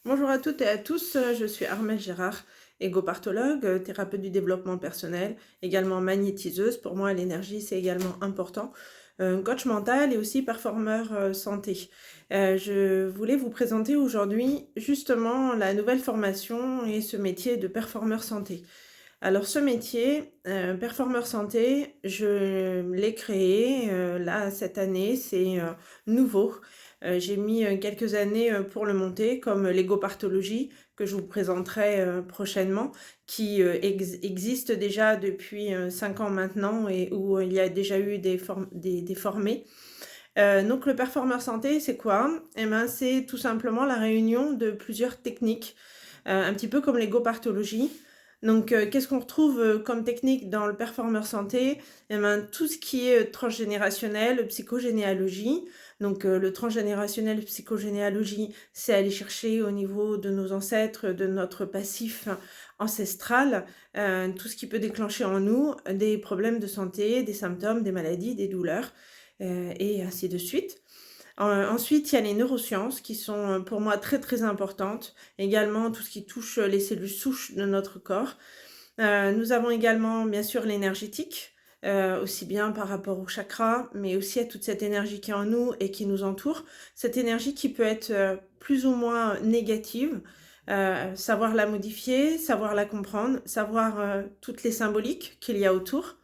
Bonjour à toutes et à tous, je suis Armelle Gérard, égoparthologue, thérapeute du développement personnel, également magnétiseuse. Pour moi, l'énergie, c'est également important. Coach mental et aussi performeur santé. Je voulais vous présenter aujourd'hui justement la nouvelle formation et ce métier de performeur santé. Alors ce métier, performeur santé, je l'ai créé, là cette année, c'est, nouveau. J'ai mis, quelques années, pour le monter comme l'égoparthologie que je vous présenterai, prochainement qui, existe déjà depuis, 5 ans maintenant et où il y a déjà eu des formés. Donc le performeur santé, c'est quoi? Eh ben, c'est tout simplement la réunion de plusieurs techniques, un petit peu comme l'égoparthologie. Donc, qu'est-ce qu'on retrouve, comme technique dans le performeur santé? Eh ben, tout ce qui est, transgénérationnel, psychogénéalogie. Donc, le transgénérationnel, psychogénéalogie, c'est aller chercher au niveau de nos ancêtres, de notre passif ancestral, tout ce qui peut déclencher en nous des problèmes de santé, des symptômes, des maladies, des douleurs, et ainsi de suite. Ensuite, il y a les neurosciences qui sont, pour moi très, très importantes. Également tout ce qui touche, les cellules souches de notre corps. Nous avons également bien sûr l'énergétique, aussi bien par rapport au chakra, mais aussi à toute cette énergie qui est en nous et qui nous entoure. Cette énergie qui peut être, plus ou moins négative, savoir la modifier, savoir la comprendre, savoir, toutes les symboliques qu'il y a autour.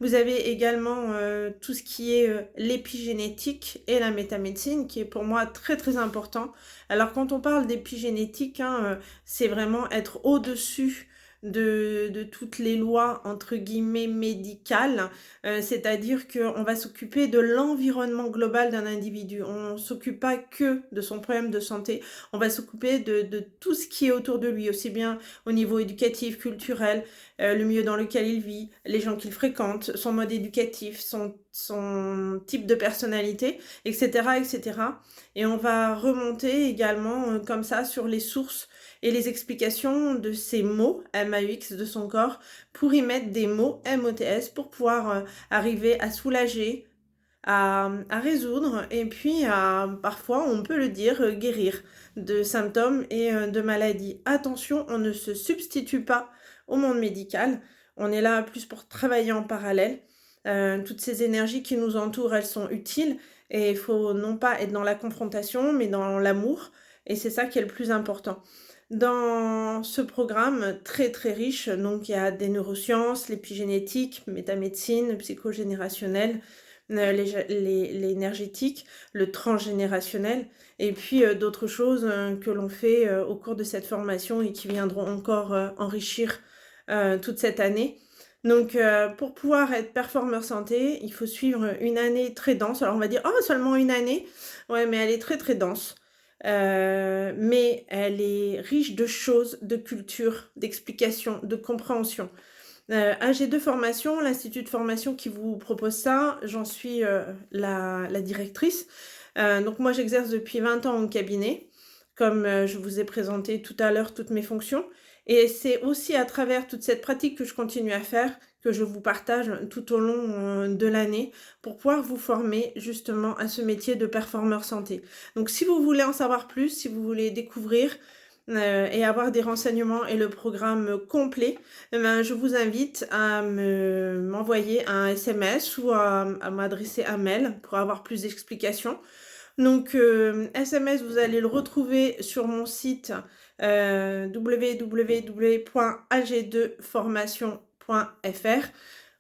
Vous avez également, tout ce qui est, l'épigénétique et la métamédecine qui est pour moi très, très important. Alors quand on parle d'épigénétique, hein, c'est vraiment être au-dessus de toutes les lois entre guillemets «médicales», c'est-à-dire qu'on va s'occuper de l'environnement global d'un individu. On s'occupe pas que de son problème de santé, on va s'occuper de tout ce qui est autour de lui, aussi bien au niveau éducatif, culturel, le milieu dans lequel il vit, les gens qu'il fréquente, son mode éducatif, son type de personnalité, etc., etc. Et on va remonter également comme ça sur les sources et les explications de ces mots MAUX de son corps pour y mettre des mots MOTS pour pouvoir arriver à soulager, à résoudre et puis à, parfois, on peut le dire, guérir de symptômes et de maladies. Attention, on ne se substitue pas au monde médical. On est là plus pour travailler en parallèle. Toutes ces énergies qui nous entourent, elles sont utiles et il faut non pas être dans la confrontation, mais dans l'amour et c'est ça qui est le plus important. Dans ce programme très, très riche, donc il y a des neurosciences, l'épigénétique, métamédecine, psychogénérationnel, l'énergétique, le transgénérationnel et puis, d'autres choses, que l'on fait, au cours de cette formation et qui viendront encore, enrichir, toute cette année. Donc, pour pouvoir être performeur santé, il faut suivre une année très dense. Alors on va dire: «Oh seulement une année?» Ouais, mais elle est très, très dense. Mais elle est riche de choses, de culture, d'explications, de compréhension. AG2 Formation, l'institut de formation qui vous propose ça, j'en suis, la directrice. Donc moi j'exerce depuis 20 ans en cabinet, comme, je vous ai présenté tout à l'heure toutes mes fonctions et c'est aussi à travers toute cette pratique que je continue à faire, que je vous partage tout au long, de l'année pour pouvoir vous former justement à ce métier de performeur santé. Donc si vous voulez en savoir plus, si vous voulez découvrir, et avoir des renseignements et le programme complet, eh ben, je vous invite à m'envoyer un SMS ou à m'adresser un mail pour avoir plus d'explications. Donc, SMS, vous allez le retrouver sur mon site, www.ag2formation.fr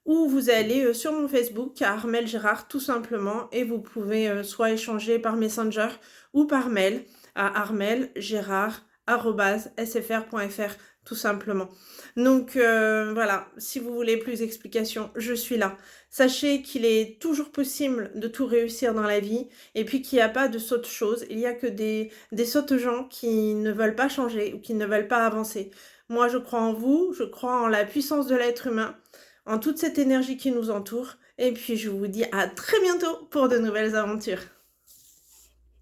ou vous allez, sur mon Facebook, Armelle Gérard, tout simplement et vous pouvez, soit échanger par Messenger ou par mail à armellegérard@sfr.fr tout simplement. Donc, voilà, si vous voulez plus d'explications, je suis là. Sachez qu'il est toujours possible de tout réussir dans la vie et puis qu'il y a pas de sottes choses. Il y a que des sottes gens qui ne veulent pas changer ou qui ne veulent pas avancer. Moi, je crois en vous, je crois en la puissance de l'être humain, en toute cette énergie qui nous entoure et puis je vous dis à très bientôt pour de nouvelles aventures.